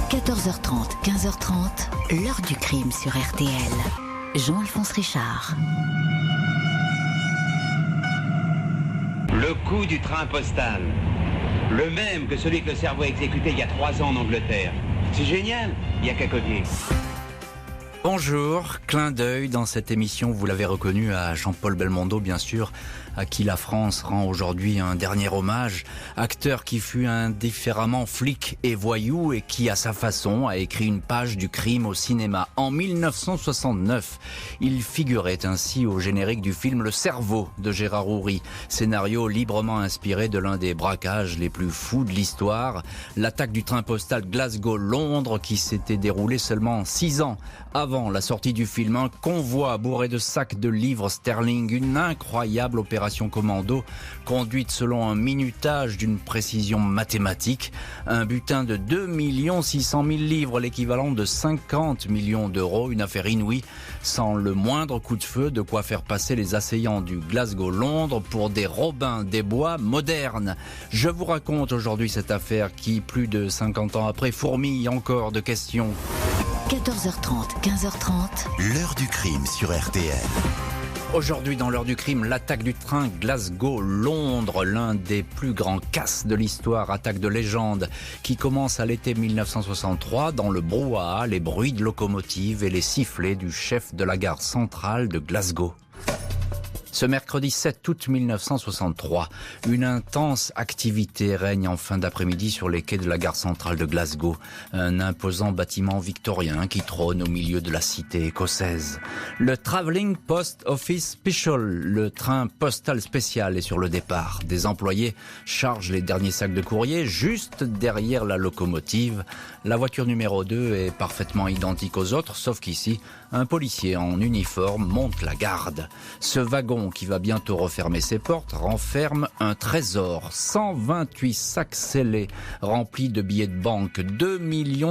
14h30, 15h30, l'heure du crime sur RTL. Jean-Alphonse Richard. Le coup du train postal, le même que celui que le cerveau a exécuté il y a 3 ans en Angleterre. C'est génial, il n'y a qu'à copier. Bonjour, clin d'œil dans cette émission, vous l'avez reconnu, à Jean-Paul Belmondo bien sûr, à qui la France rend aujourd'hui un dernier hommage, acteur qui fut indifféremment flic et voyou et qui à sa façon a écrit une page du crime au cinéma. En 1969, il figurait ainsi au générique du film Le Cerveau de Gérard Houry, scénario librement inspiré de l'un des braquages les plus fous de l'histoire, l'attaque du train postal Glasgow-Londres qui s'était déroulé seulement 6 ans avant la sortie du film. Un convoi bourré de sacs de livres sterling, une incroyable opération commando conduite selon un minutage d'une précision mathématique, un butin de 2 600 000 livres, l'équivalent de 50 millions d'euros, une affaire inouïe, sans le moindre coup de feu, de quoi faire passer les assaillants du Glasgow-Londres pour des Robins des Bois modernes. Je vous raconte aujourd'hui cette affaire qui, plus de 50 ans après, fourmille encore de questions. 14h30, 15h30, l'heure du crime sur RTL. Aujourd'hui, dans l'heure du crime, l'attaque du train Glasgow-Londres, l'un des plus grands casses de l'histoire, attaque de légende, qui commence à l'été 1963 dans le brouhaha, les bruits de locomotives et les sifflets du chef de la gare centrale de Glasgow. Ce mercredi 7 août 1963, une intense activité règne en fin d'après-midi sur les quais de la gare centrale de Glasgow. Un imposant bâtiment victorien qui trône au milieu de la cité écossaise. Le Travelling Post Office Special, le train postal spécial, est sur le départ. Des employés chargent les derniers sacs de courrier juste derrière la locomotive. La voiture numéro 2 est parfaitement identique aux autres, sauf qu'ici, un policier en uniforme monte la garde. Ce wagon, qui va bientôt refermer ses portes, renferme un trésor. 128 sacs scellés remplis de billets de banque, 2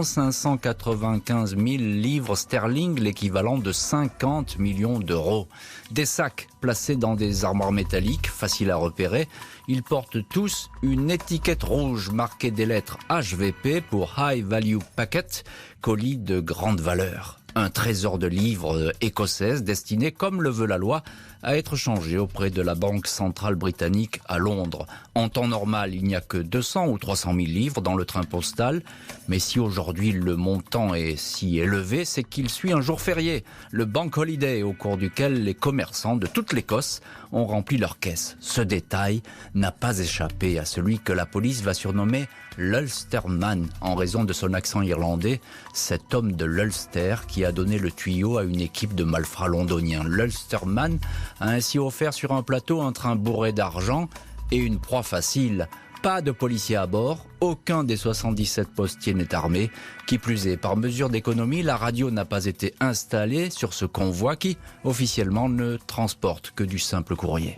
595 000 livres sterling, l'équivalent de 50 millions d'euros. Des sacs placés dans des armoires métalliques, faciles à repérer. Ils portent tous une étiquette rouge marquée des lettres HVP pour High Value Packet, colis de grande valeur. Un trésor de livres écossaise destiné, comme le veut la loi, à être changé auprès de la Banque centrale britannique à Londres. En temps normal, il n'y a que 200 ou 300 000 livres dans le train postal. Mais si aujourd'hui le montant est si élevé, c'est qu'il suit un jour férié, le Bank Holiday, au cours duquel les commerçants de toute l'Écosse ont rempli leurs caisses. Ce détail n'a pas échappé à celui que la police va surnommer l'Ulsterman, en raison de son accent irlandais, cet homme de l'Ulster qui a donné le tuyau à une équipe de malfrats londoniens. L'Ulsterman a ainsi offert sur un plateau un train bourré d'argent et une proie facile. Pas de policiers à bord, aucun des 77 postiers n'est armé. Qui plus est, par mesure d'économie, la radio n'a pas été installée sur ce convoi qui, officiellement, ne transporte que du simple courrier.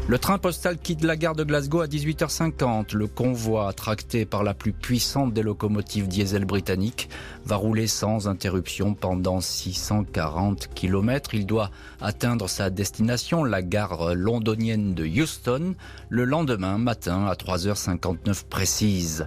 Le train postal quitte la gare de Glasgow à 18h50. Le convoi, tracté par la plus puissante des locomotives diesel britanniques, va rouler sans interruption pendant 640 km. Il doit atteindre sa destination, la gare londonienne de Euston, le lendemain matin à 3h59 précise.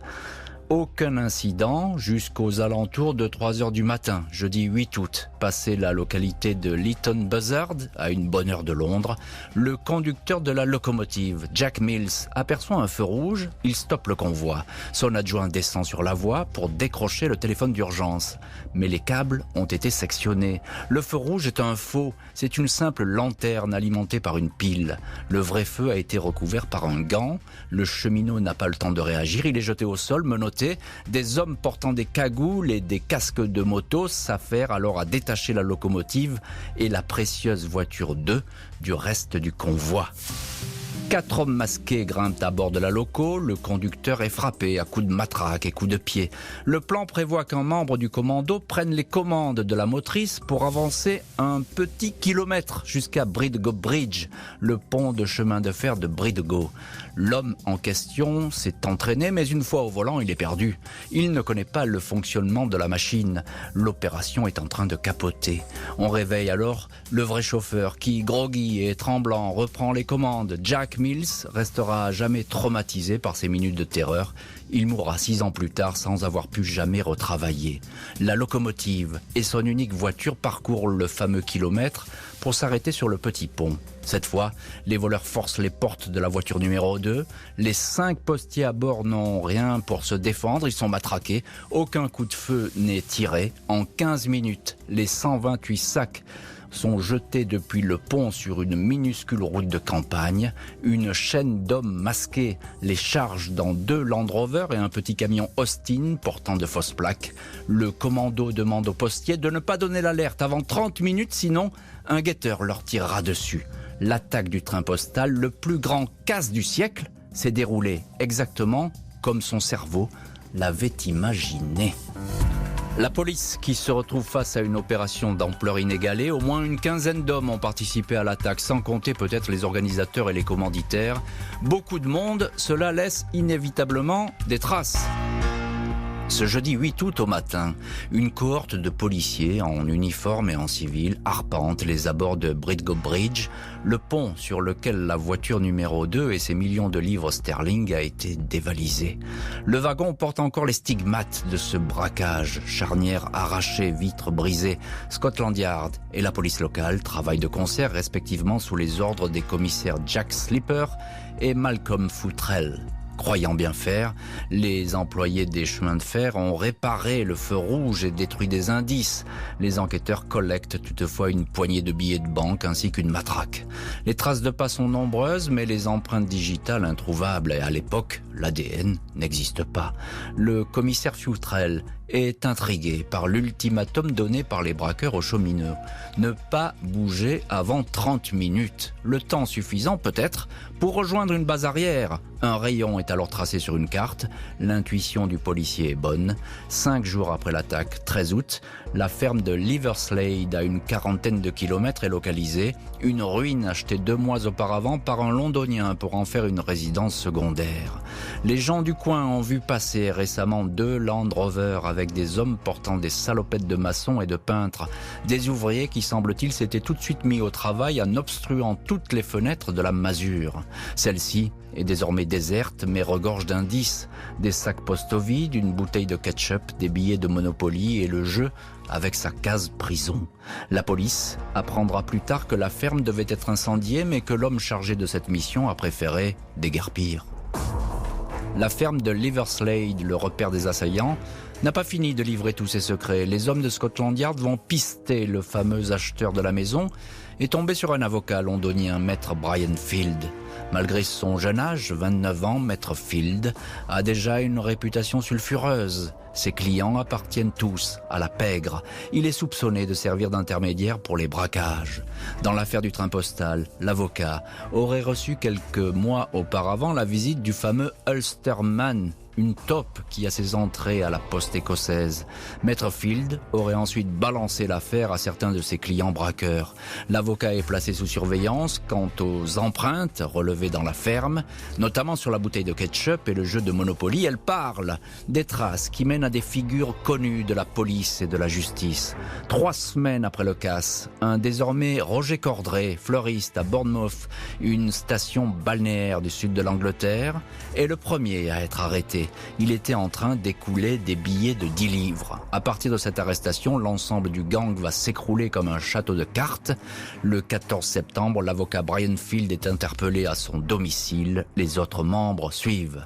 Aucun incident jusqu'aux alentours de 3h du matin, jeudi 8 août. Passé la localité de Leighton Buzzard, à une bonne heure de Londres, le conducteur de la locomotive, Jack Mills, aperçoit un feu rouge. Il stoppe le convoi. Son adjoint descend sur la voie pour décrocher le téléphone d'urgence. Mais les câbles ont été sectionnés. Le feu rouge est un faux. C'est une simple lanterne alimentée par une pile. Le vrai feu a été recouvert par un gant. Le cheminot n'a pas le temps de réagir. Il est jeté au sol, menotté. Des hommes portant des cagoules et des casques de moto s'affairent alors à détacher la locomotive et la précieuse voiture 2 du reste du convoi. 4 hommes masqués grimpent à bord de la loco. Le conducteur est frappé à coups de matraque et coups de pied. Le plan prévoit qu'un membre du commando prenne les commandes de la motrice pour avancer un petit kilomètre jusqu'à Bridgau Bridge, le pont de chemin de fer de Bridgau. L'homme en question s'est entraîné, mais une fois au volant, il est perdu. Il ne connaît pas le fonctionnement de la machine. L'opération est en train de capoter. On réveille alors le vrai chauffeur qui, groggy et tremblant, reprend les commandes. Jack Mills restera à jamais traumatisé par ces minutes de terreur. Il mourra 6 ans plus tard sans avoir pu jamais retravailler. La locomotive et son unique voiture parcourent le fameux kilomètre pour s'arrêter sur le petit pont. Cette fois, les voleurs forcent les portes de la voiture numéro 2. Les 5 postiers à bord n'ont rien pour se défendre, ils sont matraqués. Aucun coup de feu n'est tiré. En 15 minutes, les 128 sacs sont jetés depuis le pont sur une minuscule route de campagne. Une chaîne d'hommes masqués les charge dans 2 Land Rover et un petit camion Austin portant de fausses plaques. Le commando demande aux postiers de ne pas donner l'alerte avant 30 minutes, sinon un guetteur leur tirera dessus. L'attaque du train postal, le plus grand casse du siècle, s'est déroulée exactement comme son cerveau l'avait imaginé. La police qui se retrouve face à une opération d'ampleur inégalée, au moins une quinzaine d'hommes ont participé à l'attaque, sans compter peut-être les organisateurs et les commanditaires. Beaucoup de monde, cela laisse inévitablement des traces. Ce jeudi 8 août au matin, une cohorte de policiers en uniforme et en civil arpente les abords de Bridgend Bridge, le pont sur lequel la voiture numéro 2 et ses millions de livres sterling a été dévalisé. Le wagon porte encore les stigmates de ce braquage, charnières arrachées, vitres brisées. Scotland Yard et la police locale travaillent de concert respectivement sous les ordres des commissaires Jack Slipper et Malcolm Futrell. Croyant bien faire, les employés des chemins de fer ont réparé le feu rouge et détruit des indices. Les enquêteurs collectent toutefois une poignée de billets de banque ainsi qu'une matraque. Les traces de pas sont nombreuses, mais les empreintes digitales introuvables, et à l'époque, l'ADN n'existe pas. Le commissaire Futrell est intrigué par l'ultimatum donné par les braqueurs aux cheminots. Ne pas bouger avant 30 minutes. Le temps suffisant peut-être pour rejoindre une base arrière. Un rayon est alors tracé sur une carte. L'intuition du policier est bonne. 5 jours après l'attaque, 13 août, la ferme de Liverslade, à une quarantaine de kilomètres, est localisée. Une ruine achetée 2 mois auparavant par un Londonien pour en faire une résidence secondaire. Les gens du coin ont vu passer récemment 2 Land Rover avec des hommes portant des salopettes de maçons et de peintres. Des ouvriers qui, semble-t-il, s'étaient tout de suite mis au travail en obstruant toutes les fenêtres de la masure. Celle-ci est désormais déserte mais regorge d'indices. Des sacs postaux vides, une bouteille de ketchup, des billets de Monopoly et le jeu avec sa case prison. La police apprendra plus tard que la ferme devait être incendiée mais que l'homme chargé de cette mission a préféré déguerpir. La ferme de Liverslade, le repère des assaillants, n'a pas fini de livrer tous ses secrets. Les hommes de Scotland Yard vont pister le fameux acheteur de la maison et tomber sur un avocat londonien, Maître Brian Field. Malgré son jeune âge, 29 ans, Maître Field a déjà une réputation sulfureuse. Ses clients appartiennent tous à la pègre. Il est soupçonné de servir d'intermédiaire pour les braquages. Dans l'affaire du train postal, l'avocat aurait reçu quelques mois auparavant la visite du fameux Ulsterman, une taupe qui a ses entrées à la poste écossaise. Maître Field aurait ensuite balancé l'affaire à certains de ses clients braqueurs. L'avocat est placé sous surveillance quant aux empreintes relevées dans la ferme, notamment sur la bouteille de ketchup et le jeu de Monopoly. Elle parle des traces qui mènent à des figures connues de la police et de la justice. 3 semaines après le casse, un désormais Roger Cordray, fleuriste à Bournemouth, une station balnéaire du sud de l'Angleterre, est le premier à être arrêté. Il était en train d'écouler des billets de 10 livres. À partir de cette arrestation, l'ensemble du gang va s'écrouler comme un château de cartes. Le 14 septembre, l'avocat Brian Field est interpellé à son domicile. Les autres membres suivent.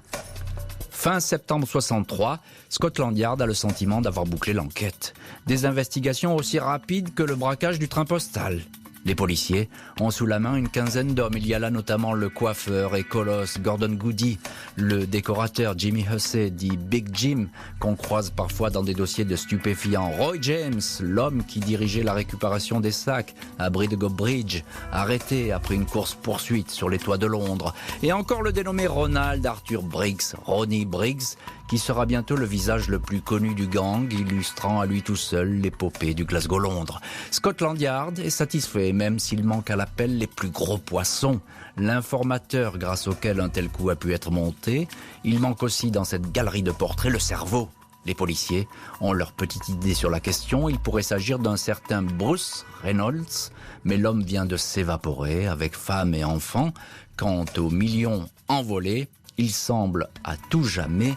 Fin septembre 63, Scotland Yard a le sentiment d'avoir bouclé l'enquête. Des investigations aussi rapides que le braquage du train postal. Les policiers ont sous la main une quinzaine d'hommes. Il y a là notamment le coiffeur et colosse Gordon Goody, le décorateur Jimmy Hussey, dit Big Jim, qu'on croise parfois dans des dossiers de stupéfiants. Roy James, l'homme qui dirigeait la récupération des sacs à Bridgend Bridge, arrêté après une course-poursuite sur les toits de Londres. Et encore le dénommé Ronald Arthur Briggs, Ronnie Briggs, qui sera bientôt le visage le plus connu du gang, illustrant à lui tout seul l'épopée du Glasgow-Londres. Scotland Yard est satisfait, même s'il manque à l'appel les plus gros poissons. L'informateur grâce auquel un tel coup a pu être monté. Il manque aussi dans cette galerie de portraits le cerveau. Les policiers ont leur petite idée sur la question. Il pourrait s'agir d'un certain Bruce Reynolds, mais l'homme vient de s'évaporer avec femme et enfants. Quant aux millions envolés, il semble à tout jamais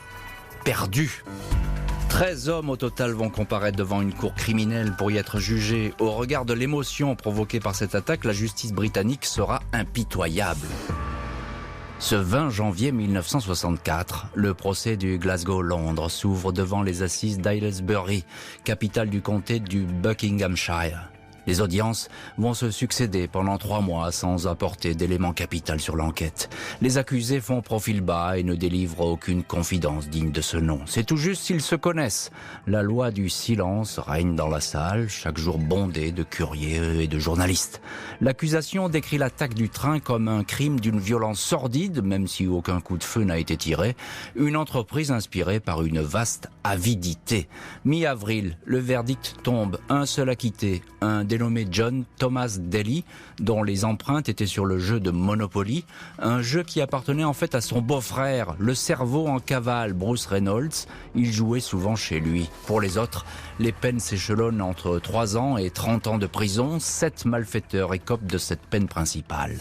perdu. 13 hommes au total vont comparaître devant une cour criminelle pour y être jugés. Au regard de l'émotion provoquée par cette attaque, la justice britannique sera impitoyable. Ce 20 janvier 1964, le procès du Glasgow-Londres s'ouvre devant les assises d'Aylesbury, capitale du comté du Buckinghamshire. Les audiences vont se succéder pendant 3 mois sans apporter d'éléments capitaux sur l'enquête. Les accusés font profil bas et ne délivrent aucune confidence digne de ce nom. C'est tout juste s'ils se connaissent. La loi du silence règne dans la salle, chaque jour bondée de curieux et de journalistes. L'accusation décrit l'attaque du train comme un crime d'une violence sordide, même si aucun coup de feu n'a été tiré. Une entreprise inspirée par une vaste avidité. Mi-avril, le verdict tombe. Un seul acquitté, un dénommé John Thomas Daly, dont les empreintes étaient sur le jeu de Monopoly, un jeu qui appartenait en fait à son beau-frère, le cerveau en cavale, Bruce Reynolds. Il jouait souvent chez lui. Pour les autres, les peines s'échelonnent entre 3 ans et 30 ans de prison. 7 malfaiteurs écopent de cette peine principale.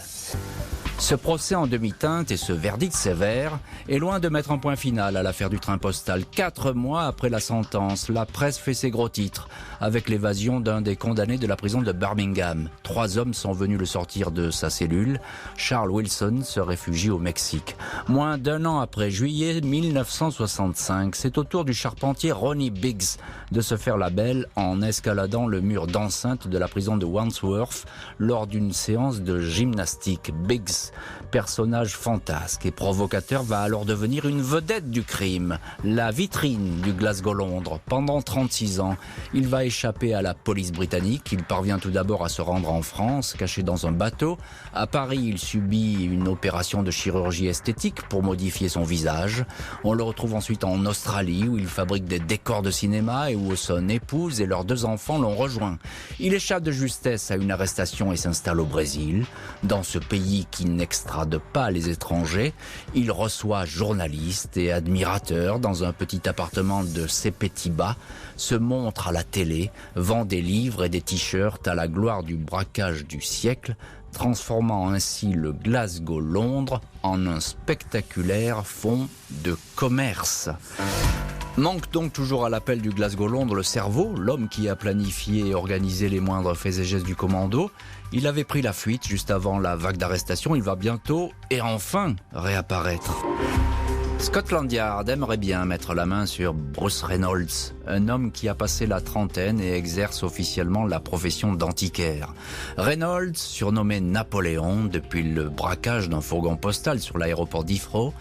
Ce procès en demi-teinte et ce verdict sévère est loin de mettre un point final à l'affaire du train postal. 4 mois après la sentence, la presse fait ses gros titres avec l'évasion d'un des condamnés de la prison de Birmingham. 3 hommes sont venus le sortir de sa cellule. Charles Wilson se réfugie au Mexique. Moins d'1 an après, juillet 1965, c'est au tour du charpentier Ronnie Biggs de se faire la belle en escaladant le mur d'enceinte de la prison de Wandsworth lors d'une séance de gymnastique. Biggs, personnage fantasque et provocateur, va alors devenir une vedette du crime, la vitrine du Glasgow-Londres. Pendant 36 ans, il va échapper à la police britannique. Il parvient tout d'abord à se rendre en France, caché dans un bateau. À Paris, il subit une opération de chirurgie esthétique pour modifier son visage. On le retrouve ensuite en Australie, où il fabrique des décors de cinéma et où son épouse et leurs 2 enfants l'ont rejoint. Il échappe de justesse à une arrestation et s'installe au Brésil. Dans ce pays qui n'extrade pas les étrangers, il reçoit journalistes et admirateurs dans un petit appartement de Sepetiba, se montre à la télé, vend des livres et des t-shirts à la gloire du braquage du siècle, transformant ainsi le Glasgow-Londres en un spectaculaire fonds de commerce. Manque donc toujours à l'appel du Glasgow-Londres le cerveau, l'homme qui a planifié et organisé les moindres faits et gestes du commando. Il avait pris la fuite juste avant la vague d'arrestation. Il va bientôt et enfin réapparaître. Scotland Yard aimerait bien mettre la main sur Bruce Reynolds, un homme qui a passé la trentaine et exerce officiellement la profession d'antiquaire. Reynolds, surnommé Napoléon depuis le braquage d'un fourgon postal sur l'aéroport d'Heathrow,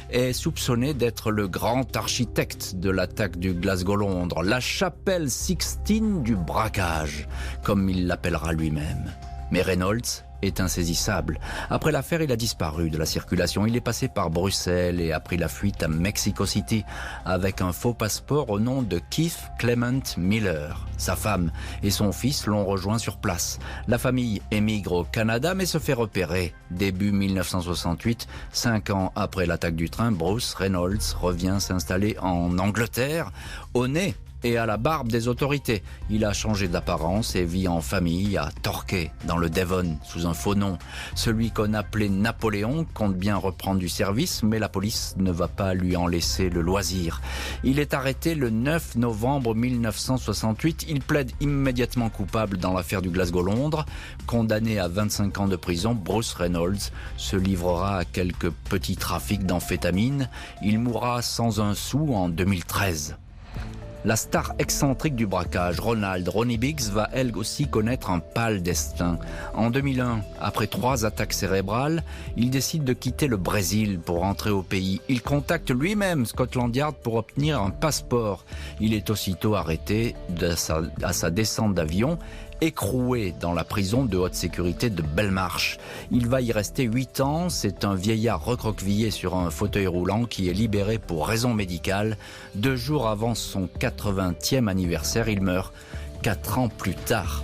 est soupçonné d'être le grand architecte de l'attaque du Glasgow-Londres, la chapelle Sixtine du braquage, comme il l'appellera lui-même. Mais Reynolds est insaisissable. Après l'affaire, il a disparu de la circulation. Il est passé par Bruxelles et a pris la fuite à Mexico City avec un faux passeport au nom de Keith Clement Miller. Sa femme et son fils l'ont rejoint sur place. La famille émigre au Canada mais se fait repérer. Début 1968, 5 ans après l'attaque du train, Bruce Reynolds revient s'installer en Angleterre, au nez et à la barbe des autorités. Il a changé d'apparence et vit en famille à Torquay, dans le Devon, sous un faux nom. Celui qu'on appelait Napoléon compte bien reprendre du service, mais la police ne va pas lui en laisser le loisir. Il est arrêté le 9 novembre 1968. Il plaide immédiatement coupable dans l'affaire du Glasgow-Londres. Condamné à 25 ans de prison, Bruce Reynolds se livrera à quelques petits trafics d'amphétamines. Il mourra sans un sou en 2013. La star excentrique du braquage, Ronnie Biggs, va elle aussi connaître un pâle destin. En 2001, après 3 attaques cérébrales, il décide de quitter le Brésil pour rentrer au pays. Il contacte lui-même Scotland Yard pour obtenir un passeport. Il est aussitôt arrêté à sa descente d'avion, écroué dans la prison de haute sécurité de Belmarsh. Il va y rester 8 ans. C'est un vieillard recroquevillé sur un fauteuil roulant qui est libéré pour raison médicale. 2 jours avant son 80e anniversaire, il meurt 4 ans plus tard.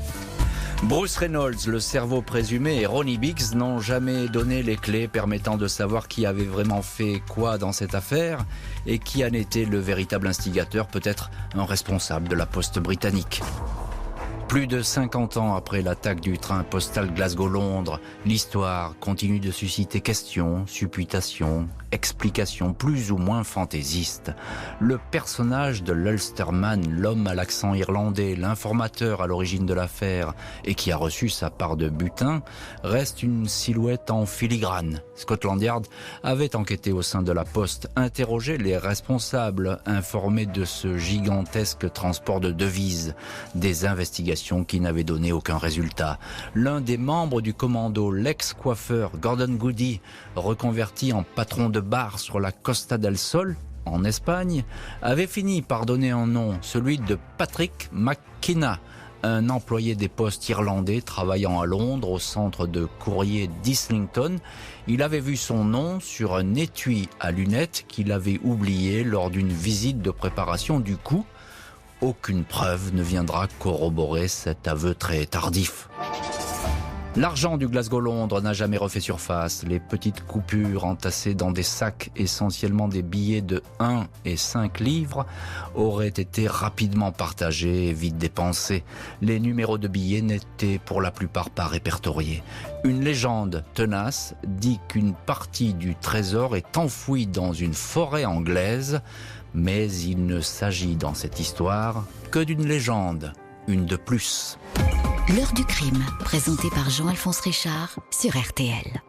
Bruce Reynolds, le cerveau présumé, et Ronnie Biggs n'ont jamais donné les clés permettant de savoir qui avait vraiment fait quoi dans cette affaire et qui en était le véritable instigateur, peut-être un responsable de la poste britannique. Plus de 50 ans après l'attaque du train postal Glasgow-Londres, l'histoire continue de susciter questions, supputations, explications plus ou moins fantaisistes. Le personnage de l'Ulsterman, l'homme à l'accent irlandais, l'informateur à l'origine de l'affaire et qui a reçu sa part de butin, reste une silhouette en filigrane. Scotland Yard avait enquêté au sein de la Poste, interrogé les responsables, informés de ce gigantesque transport de devises, des investigations qui n'avaient donné aucun résultat. L'un des membres du commando, l'ex-coiffeur Gordon Goody, reconverti en patron de bar sur la Costa del Sol, en Espagne, avait fini par donner un nom, celui de Patrick McKenna, un employé des postes irlandais travaillant à Londres au centre de courrier d'Islington. Il avait vu son nom sur un étui à lunettes qu'il avait oublié lors d'une visite de préparation du coup. Aucune preuve ne viendra corroborer cet aveu très tardif. L'argent du Glasgow-Londres n'a jamais refait surface. Les petites coupures entassées dans des sacs, essentiellement des billets de 1 et 5 livres, auraient été rapidement partagés et vite dépensés. Les numéros de billets n'étaient pour la plupart pas répertoriés. Une légende tenace dit qu'une partie du trésor est enfouie dans une forêt anglaise, mais il ne s'agit dans cette histoire que d'une légende, une de plus. L'heure du crime, présentée par Jean-Alphonse Richard sur RTL.